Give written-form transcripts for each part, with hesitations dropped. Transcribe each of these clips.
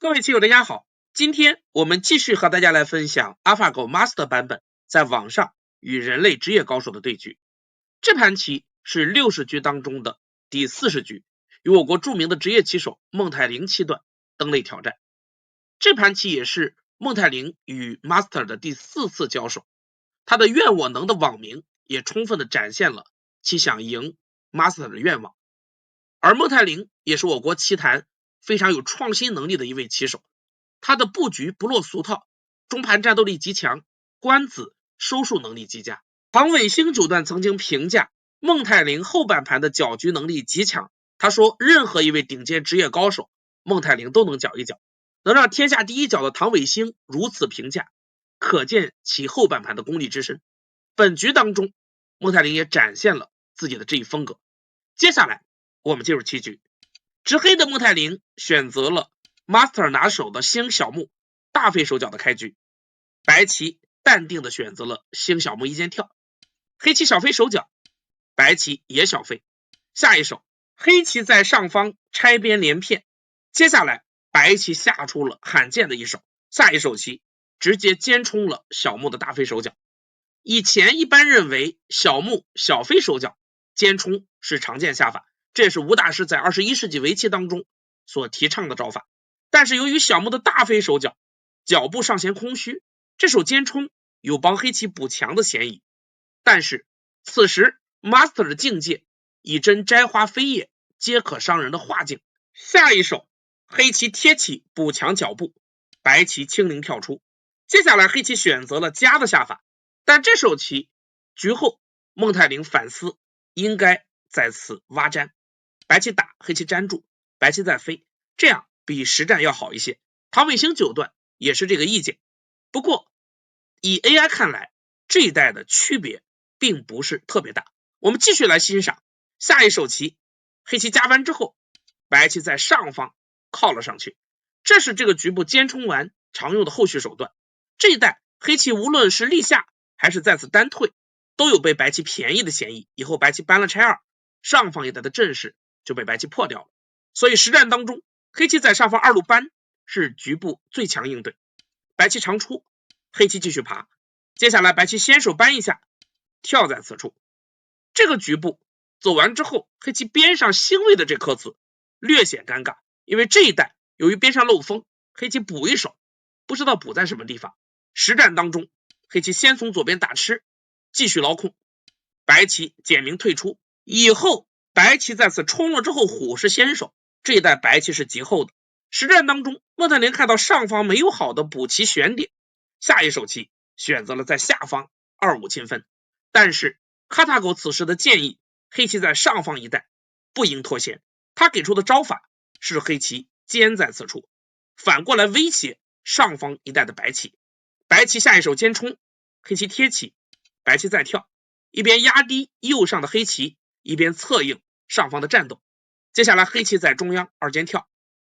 各位棋友大家好，今天我们继续和大家来分享 AlphaGo Master 版本在网上与人类职业高手的对局。这盘棋是60局当中的第40局，与我国著名的职业棋手孟泰龄七段登擂挑战。这盘棋也是孟泰龄与 Master 的第4次交手，他的愿我能的网名也充分的展现了其想赢 Master 的愿望。而孟泰龄也是我国棋坛非常有创新能力的一位棋手，他的布局不落俗套，中盘战斗力极强，官子收束能力极佳。唐伟星九段曾经评价孟泰龄后半盘的搅局能力极强，他说任何一位顶尖职业高手孟泰龄都能搅一搅，能让天下第一搅的唐伟星如此评价，可见其后半盘的功力之深。本局当中孟泰龄也展现了自己的这一风格。接下来我们进入棋局，执黑的孟泰龄选择了 Master 拿手的星小目大飞手脚的开局，白棋淡定的选择了星小目一间跳，黑棋小飞手脚，白棋也小飞。下一手黑棋在上方拆边连片，接下来白棋下出了罕见的一手，下一手棋直接尖冲了小目的大飞手脚。以前一般认为小目小飞手脚尖冲是常见下法，这也是吴大师在21世纪围棋当中所提倡的招法，但是由于小目的大飞手脚脚步上弦空虚，这手尖冲有帮黑棋补强的嫌疑。但是此时 Master 的境界以真摘花飞叶皆可伤人的化境，下一手黑棋贴起补强脚步，白棋轻灵跳出。接下来黑棋选择了夹的下法，但这手棋局后孟泰龄反思应该在此挖粘，白棋打，黑棋粘住，白棋再飞，这样比实战要好一些。唐伟星九段也是这个意见。不过以 AI 看来，这一代的区别并不是特别大。我们继续来欣赏下一手棋，黑棋加弯之后，白棋在上方靠了上去，这是这个局部尖冲完常用的后续手段。这一代黑棋无论是立下还是在此单退，都有被白棋便宜的嫌疑，以后白棋搬了拆二，上方一带的阵势就被白棋破掉了。所以实战当中黑棋在上方二路搬是局部最强应对，白棋长出，黑棋继续爬，接下来白棋先手搬一下，跳在此处。这个局部走完之后，黑棋边上星位的这颗子略显尴尬，因为这一带由于边上漏风，黑棋补一手不知道补在什么地方。实战当中黑棋先从左边打吃，继续牢控，白棋简明退出，以后白棋在此冲了之后虎是先手，这一带白棋是极厚的。实战当中孟泰龄看到上方没有好的补棋选点，下一手棋选择了在下方2-5清分，但是卡塔狗此时的建议黑棋在上方一带不应脱先，他给出的招法是黑棋尖在此处，反过来威胁上方一带的白棋。白棋下一手尖冲，黑棋贴起，白棋再跳，一边压低右上的黑棋，一边策应上方的战斗。接下来黑棋在中央二间跳，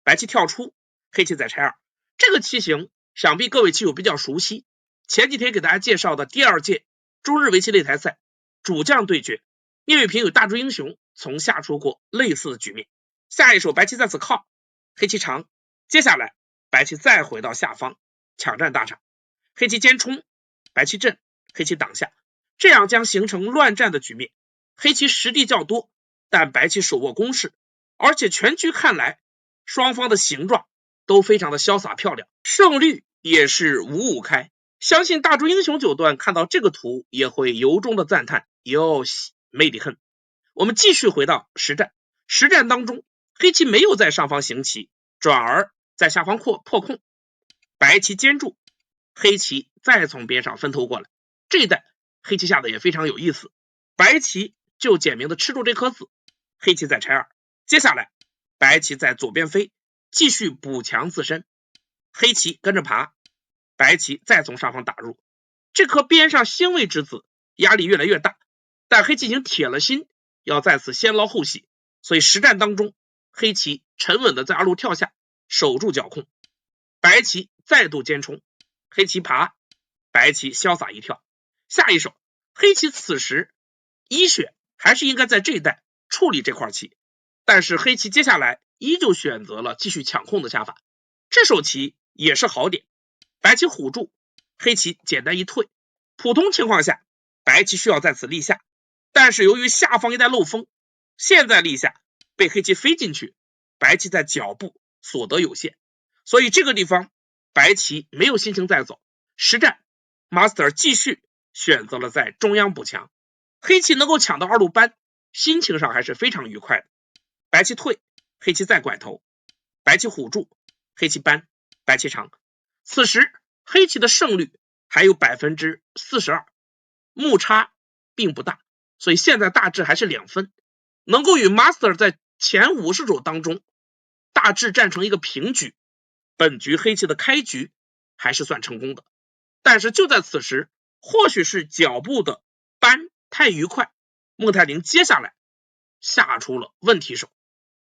白棋跳出，黑棋在拆二。这个棋形想必各位棋友比较熟悉，前几天给大家介绍的第2届中日围棋擂台赛主将对决，聂卫平与大猪英雄曾下出过类似的局面。下一手白棋在此靠，黑棋长，接下来白棋再回到下方抢占大场，黑棋尖冲，白棋震，黑棋挡下，这样将形成乱战的局面。黑棋实力较多，但白棋手握攻势，而且全局看来双方的形状都非常的潇洒漂亮，胜率也是5-5开。相信大猪英雄九段看到这个图也会由衷的赞叹，哟西魅力恨。我们继续回到实战，实战当中黑棋没有在上方行棋，转而在下方破空，白棋坚住，黑棋再从边上分头过来。这一带黑棋下的也非常有意思，白棋就简明的吃住这颗子，黑棋在拆二，接下来白棋在左边飞，继续补强自身，黑棋跟着爬，白棋再从上方打入，这颗边上星位之子压力越来越大，但黑棋已经铁了心要在此先捞后喜，所以实战当中黑棋沉稳的在二路跳下守住角控，白棋再度尖冲，黑棋爬，白棋潇洒一跳。下一手黑棋此时一选还是应该在这一带处理这块棋，但是黑棋接下来依旧选择了继续抢控的下法，这手棋也是好点，白棋虎住，黑棋简单一退。普通情况下，白棋需要在此立下，但是由于下方一带漏风，现在立下被黑棋飞进去，白棋在脚步所得有限，所以这个地方白棋没有心情再走。实战 Master 继续选择了在中央补强，黑棋能够抢到2路扳，心情上还是非常愉快的。白棋退，黑棋再拐头，白棋虎住，黑棋扳，白棋长。此时黑棋的胜率还有 42%， 目差并不大，所以现在大致还是2分，能够与 Master 在前50手当中大致战成一个平局，本局黑棋的开局还是算成功的。但是就在此时，或许是脚步的扳太愉快，孟泰玲接下来下出了问题手。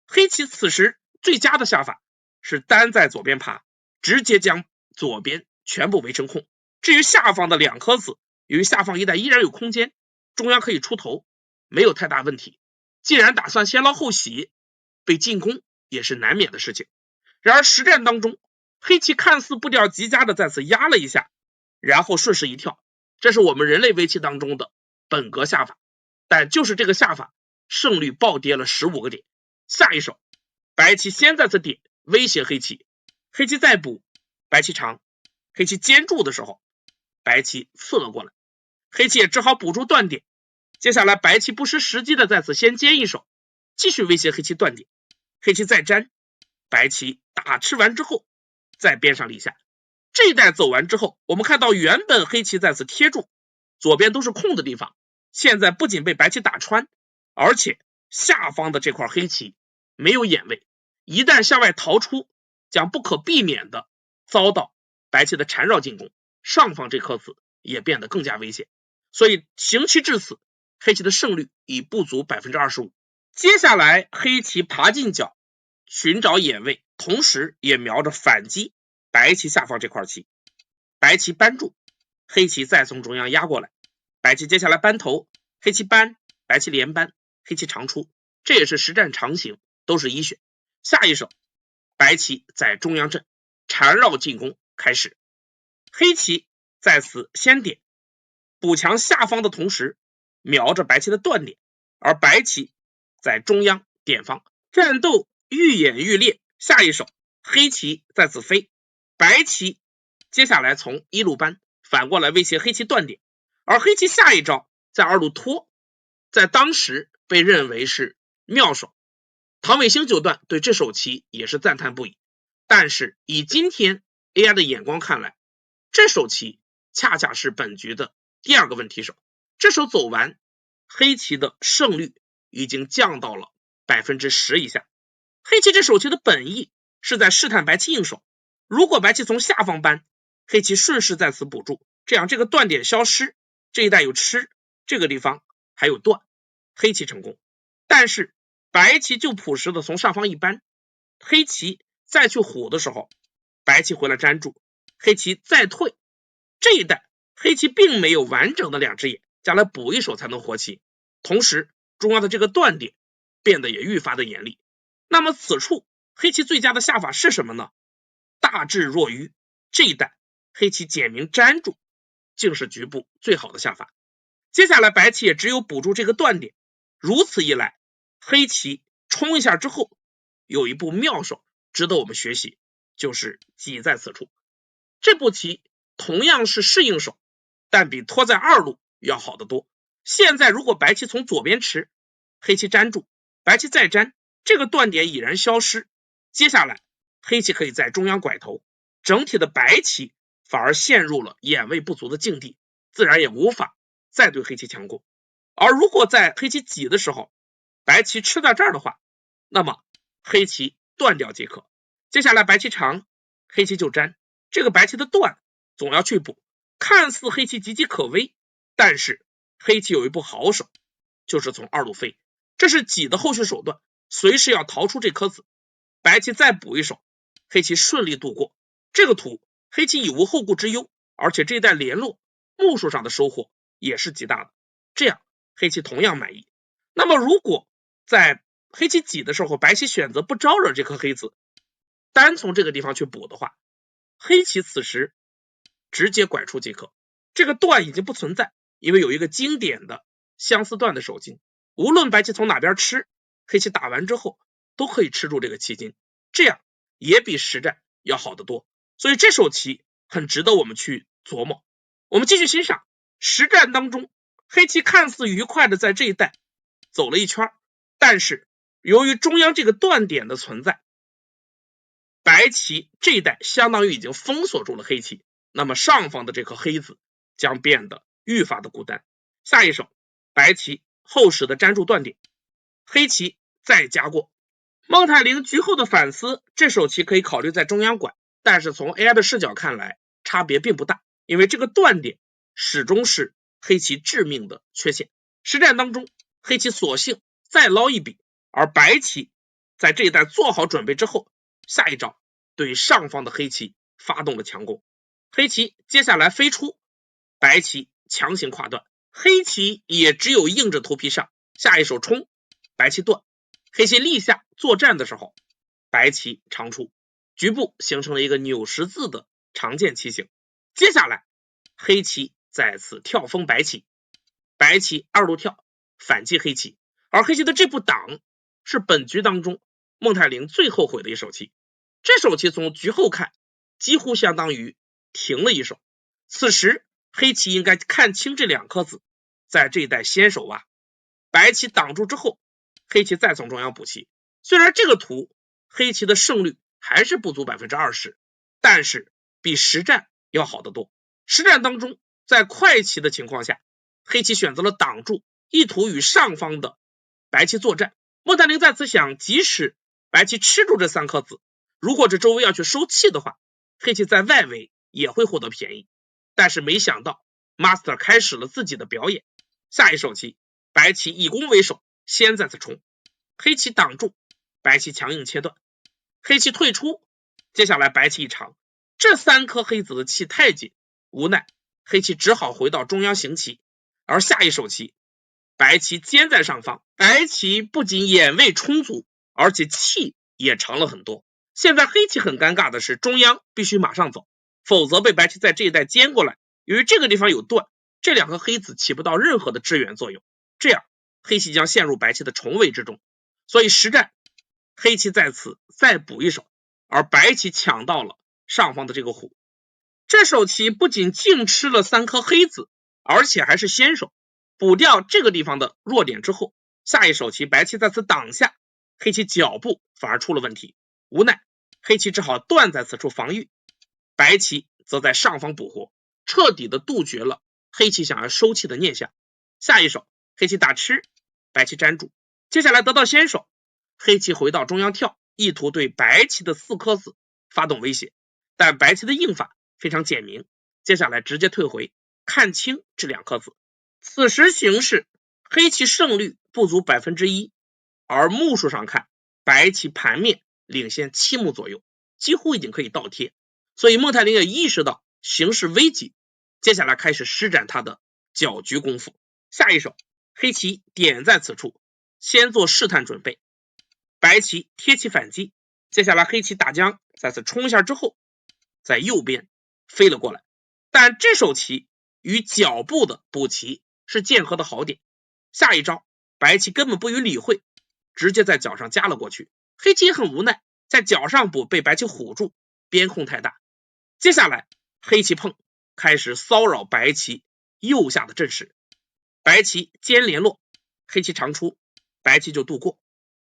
黑棋此时最佳的下法是单在左边爬，直接将左边全部围成空。至于下方的2颗子，由于下方一带依然有空间，中央可以出头，没有太大问题。既然打算先捞后洗，被进攻也是难免的事情。然而实战当中，黑棋看似步调极佳的在此压了一下，然后顺势一跳，这是我们人类围棋当中的本格下法，但就是这个下法胜率暴跌了15个点。下一手白棋先在此点威胁黑棋，黑棋再补，白棋长，黑棋坚住的时候，白棋刺了过来，黑棋也只好补住断点。接下来白棋不失时机的在此先接一手，继续威胁黑棋断点，黑棋再粘，白棋打吃完之后在边上立下。这一带走完之后，我们看到原本黑棋在此贴住，左边都是空的地方，现在不仅被白棋打穿，而且下方的这块黑棋没有眼位，一旦向外逃出，将不可避免的遭到白棋的缠绕进攻，上方这颗子也变得更加危险。所以行棋至此，黑棋的胜率已不足 25%。 接下来黑棋爬进角寻找眼位，同时也瞄着反击白棋下方这块棋。白棋扳住，黑棋再从中央压过来，白棋接下来扳头，黑棋扳，白棋连扳，黑棋长出，这也是实战常形，都是一选。下一手白棋在中央阵缠绕进攻开始，黑棋在此先点补强下方的同时瞄着白棋的断点，而白棋在中央点方，战斗愈演愈烈。下一手黑棋在此飞，白棋接下来从1路扳反过来威胁黑棋断点，而黑棋下一招在2路拖，在当时被认为是妙手，唐伟星九段对这手棋也是赞叹不已。但是以今天 AI 的眼光看来，这手棋恰恰是本局的第2个问题手，这手走完，黑棋的胜率已经降到了 10% 以下。黑棋这手棋的本意是在试探白棋应手，如果白棋从下方扳，黑棋顺势在此补住，这样这个断点消失，这一带有吃，这个地方还有断，黑棋成功。但是白棋就朴实的从上方一扳，黑棋再去虎的时候，白棋回来粘住，黑棋再退，这一带黑棋并没有完整的2只眼，将来补一手才能活棋，同时中央的这个断点变得也愈发的严厉。那么此处黑棋最佳的下法是什么呢？大智若愚，这一带黑棋简明粘住竟是局部最好的下法。接下来白棋也只有补住这个断点，如此一来黑棋冲一下之后，有一步妙手值得我们学习，就是挤在此处。这步棋同样是适应手，但比拖在2路要好得多。现在如果白棋从左边吃，黑棋粘住，白棋再粘，这个断点已然消失，接下来黑棋可以在中央拐头，整体的白棋反而陷入了眼位不足的境地，自然也无法再对黑棋强攻。而如果在黑棋挤的时候，白棋吃在这儿的话，那么黑棋断掉即可。接下来白棋长，黑棋就粘，这个白棋的断总要去补，看似黑棋岌岌可危，但是黑棋有一步好手，就是从2路飞，这是挤的后续手段，随时要逃出这颗子。白棋再补一手，黑棋顺利度过这个图，黑棋已无后顾之忧，而且这一带联络目数上的收获也是极大的，这样黑棋同样满意。那么如果在黑棋挤的时候，白棋选择不招惹这颗黑子，单从这个地方去补的话，黑棋此时直接拐出即可，这个断已经不存在，因为有一个经典的相似断的手筋，无论白棋从哪边吃，黑棋打完之后都可以吃住这个棋筋，这样也比实战要好得多。所以这手棋很值得我们去琢磨。我们继续欣赏实战当中，黑棋看似愉快的在这一带走了一圈，但是由于中央这个断点的存在，白棋这一带相当于已经封锁住了黑棋，那么上方的这颗黑子将变得愈发的孤单。下一手白棋厚实的粘住断点，黑棋再加过。孟泰玲局后的反思，这手棋可以考虑在中央拐，但是从 AI 的视角看来差别并不大，因为这个断点始终是黑棋致命的缺陷。实战当中黑棋索性再捞一笔，而白棋在这一带做好准备之后，下一招对上方的黑棋发动了强攻。黑棋接下来飞出，白棋强行跨断，黑棋也只有硬着头皮上，下一手冲，白棋断，黑棋立下作战的时候，白棋长出，局部形成了一个扭十字的常见棋形。接下来黑棋再次跳封白棋，白棋二路跳反击黑棋，而黑棋的这步挡是本局当中孟泰玲最后悔的一手棋。这手棋从局后看几乎相当于停了一手，此时黑棋应该看清这两颗子，在这一带先手挖，白棋挡住之后，黑棋再从中央补棋。虽然这个图黑棋的胜率还是不足 20%， 但是比实战要好得多。实战当中在快棋的情况下，黑棋选择了挡住，意图与上方的白棋作战。孟泰玲在此想，即使白棋吃住这三颗子，如果这周围要去收气的话，黑棋在外围也会获得便宜。但是没想到 Master 开始了自己的表演，下一手棋白棋以攻为守，先再次冲，黑棋挡住，白棋强硬切断，黑棋退出，接下来白棋一长，这三颗黑子的气太紧，无奈黑棋只好回到中央行棋。而下一手棋白棋尖在上方，白棋不仅眼位充足，而且气也长了很多。现在黑棋很尴尬的是，中央必须马上走，否则被白棋在这一带尖过来，由于这个地方有断，这两颗黑子起不到任何的支援作用，这样黑棋将陷入白棋的重围之中。所以实战黑棋在此再补一手，而白棋抢到了上方的这个虎。这手棋不仅净吃了三颗黑子，而且还是先手，补掉这个地方的弱点之后，下一手棋白棋在此挡下，黑棋脚步反而出了问题，无奈黑棋只好断在此处防御，白棋则在上方补活，彻底的杜绝了黑棋想要收气的念想。下一手黑棋打吃，白棋粘住，接下来得到先手，黑棋回到中央跳，意图对白棋的四颗子发动威胁，但白棋的应法非常简明，接下来直接退回，看清这两颗子。此时形势黑棋胜率不足 1%， 而目数上看白棋盘面领先7目左右，几乎已经可以倒贴。所以孟泰玲也意识到形势危急，接下来开始施展他的搅局功夫。下一手黑棋点在此处，先做试探准备，白棋贴棋反击，接下来黑棋打将再次冲一下之后，在右边飞了过来。但这手棋与脚步的补棋是剑合的好点，下一招白棋根本不予理会，直接在脚上加了过去，黑棋也很无奈，在脚上补被白棋唬住，边控太大。接下来黑棋碰，开始骚扰白棋右下的阵势，白棋尖联络，黑棋长出，白棋就度过。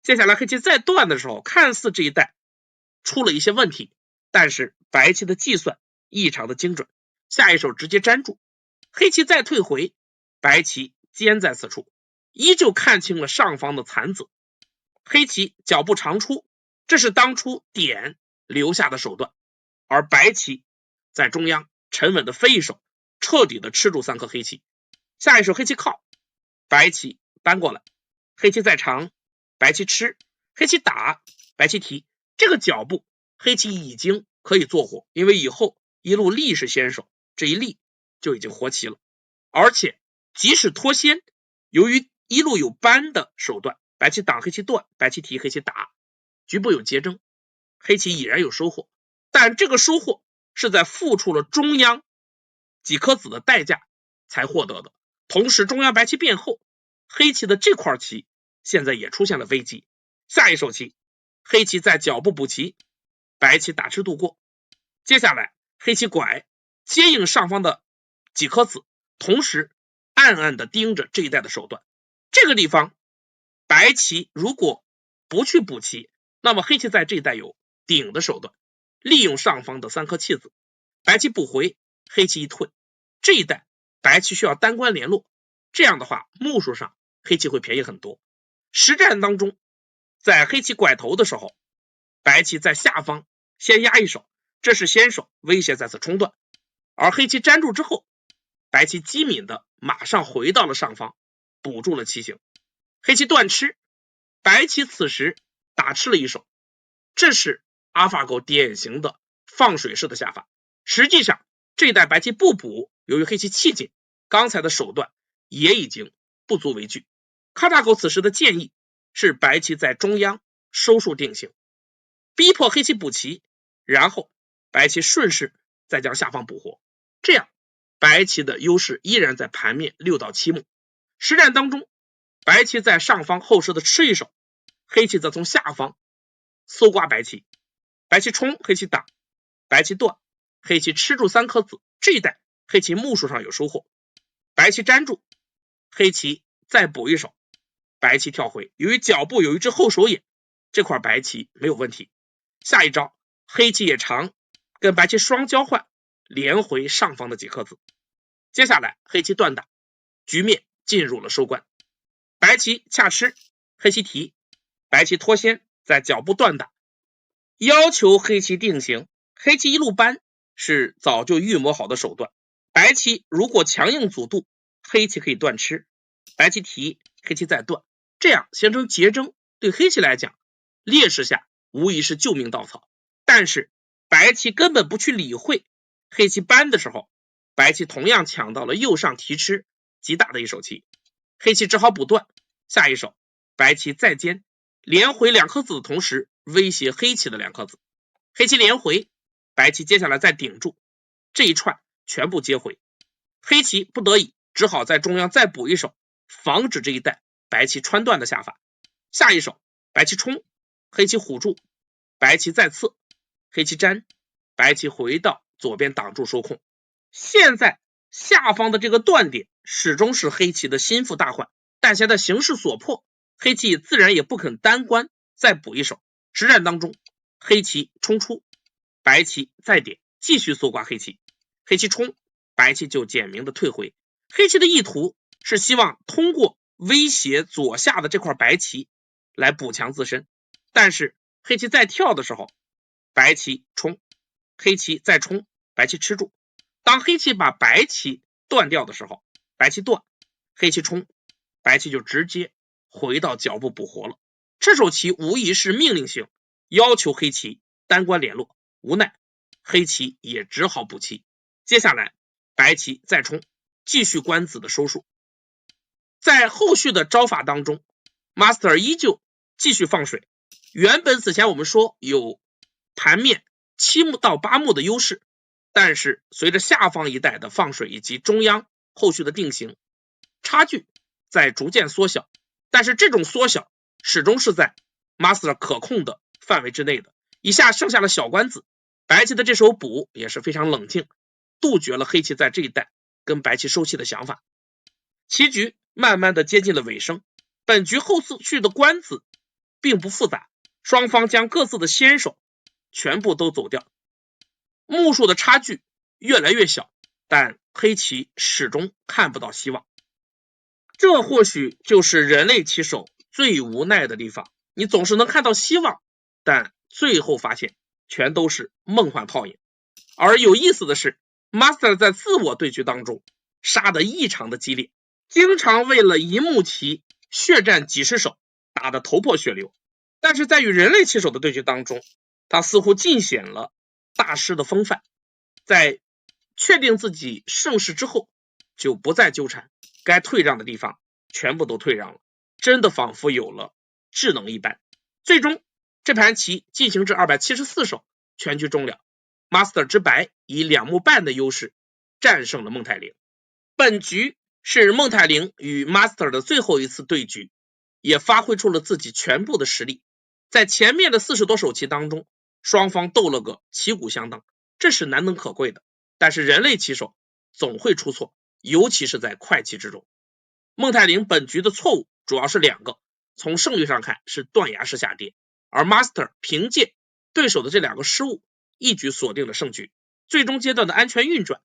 接下来黑棋再断的时候，看似这一带出了一些问题，但是白棋的计算异常的精准，下一手直接粘住，黑棋再退回，白棋尖在此处，依旧看清了上方的残子，黑棋脚步长出，这是当初点留下的手段，而白棋在中央沉稳的飞一手，彻底的吃住三颗黑棋。下一手黑棋靠，白棋搬过来，黑棋再长，白棋吃，黑棋打，白棋提，这个脚步黑棋已经可以做活，因为以后一路立是先手，这一立就已经活棋了。而且即使脱先，由于一路有搬的手段，白棋挡黑棋断，白棋提黑棋打，局部有结争，黑棋已然有收获，但这个收获是在付出了中央几颗子的代价才获得的。同时中央白棋变后，黑棋的这块棋现在也出现了危机。下一手棋，黑棋在脚步补棋，白棋打吃度过。接下来黑棋拐接应上方的几颗子，同时暗暗的盯着这一带的手段。这个地方白棋如果不去补棋，那么黑棋在这一带有顶的手段，利用上方的3颗弃子，白棋补回，黑棋一退，这一带白棋需要单关联络，这样的话目数上黑棋会便宜很多。实战当中，在黑棋拐头的时候，白棋在下方先压一手，这是先手，威胁再次冲断，而黑棋粘住之后，白棋机敏的马上回到了上方，补住了棋形。黑棋断吃，白棋此时打吃了一手，这是阿尔法狗典型的放水式的下法。实际上这一带白棋不补，由于黑棋气紧，刚才的手段也已经不足为惧。卡塔狗此时的建议是白棋在中央收束定型，逼迫黑棋补棋，然后白棋顺势再将下方补活，这样白棋的优势依然在盘面6到7目。实战当中，白棋在上方后势的吃一手，黑棋则从下方搜刮白棋，白棋冲，黑棋打，白棋断，黑棋吃住3颗子，这一带黑棋目数上有收获。白棋粘住，黑棋再补一手，白棋跳回，由于脚步有一只后手眼，这块白棋没有问题。下一招黑棋也长，跟白棋双交换，连回上方的几颗子。接下来黑棋断打，局面进入了收官。白棋恰吃，黑棋提，白棋脱先，在脚步断打，要求黑棋定型。黑棋一路扳是早就预谋好的手段，白棋如果强硬阻渡，黑棋可以断吃，白棋提，黑棋再断，这样形成结争，对黑棋来讲劣势下无疑是救命稻草。但是白棋根本不去理会，黑棋扳的时候，白棋同样抢到了右上提吃极大的一手棋，黑棋只好补断。下一手白棋再尖，连回2颗子的同时威胁黑棋的2颗子，黑棋连回，白棋接下来再顶住，这一串全部接回，黑棋不得已只好在中央再补一手，防止这一带白棋穿断的下法。下一手白棋冲，黑棋虎住，白棋再刺，黑棋粘，白棋回到左边挡住收控。现在下方的这个断点始终是黑棋的心腹大患，但现在形势所迫，黑棋自然也不肯单关再补一手。实战当中，黑棋冲出，白棋再点，继续搜刮黑棋，黑棋冲，白棋就简明的退回。黑棋的意图是希望通过威胁左下的这块白棋来补强自身，但是黑棋再跳的时候，白棋冲，黑棋再冲，白棋吃住。当黑棋把白棋断掉的时候，白棋断，黑棋冲，白棋就直接回到脚步补活了。这手棋无疑是命令性，要求黑棋单关联络，无奈黑棋也只好补棋。接下来白棋再冲，继续官子的收束。在后续的招法当中， Master 依旧继续放水。原本此前我们说有盘面7目到8目的优势，但是随着下方一带的放水以及中央后续的定型，差距在逐渐缩小，但是这种缩小始终是在 Master 可控的范围之内的。以下剩下了小官子，白棋的这手补也是非常冷静，杜绝了黑棋在这一带跟白棋收气的想法。棋局慢慢的接近了尾声，本局后续的官子并不复杂，双方将各自的先手全部都走掉，目数的差距越来越小，但黑棋始终看不到希望。这或许就是人类棋手最无奈的地方，你总是能看到希望，但最后发现全都是梦幻泡影。而有意思的是， Master 在自我对局当中杀得异常的激烈，经常为了一目棋血战几十手，打得头破血流。但是在与人类棋手的对局当中，他似乎尽显了大师的风范，在确定自己胜势之后就不再纠缠，该退让的地方全部都退让了，真的仿佛有了智能一般。最终这盘棋进行至274手，全局终了， Master 之白以2目半的优势战胜了孟泰龄。本局是孟泰龄与 Master 的最后一次对局，也发挥出了自己全部的实力。在前面的40多手棋当中，双方斗了个旗鼓相当，这是难能可贵的。但是人类棋手总会出错，尤其是在快棋之中。孟泰龄本局的错误主要是2个，从胜率上看是断崖式下跌，而 Master 凭借对手的这2个失误，一举锁定了胜局。最终阶段的安全运转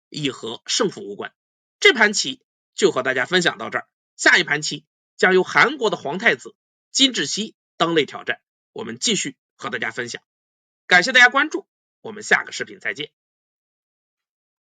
已和胜负无关。这盘棋就和大家分享到这儿，下一盘棋将由韩国的皇太子金智熙登擂挑战，我们继续和大家分享。感谢大家关注，我们下个视频再见。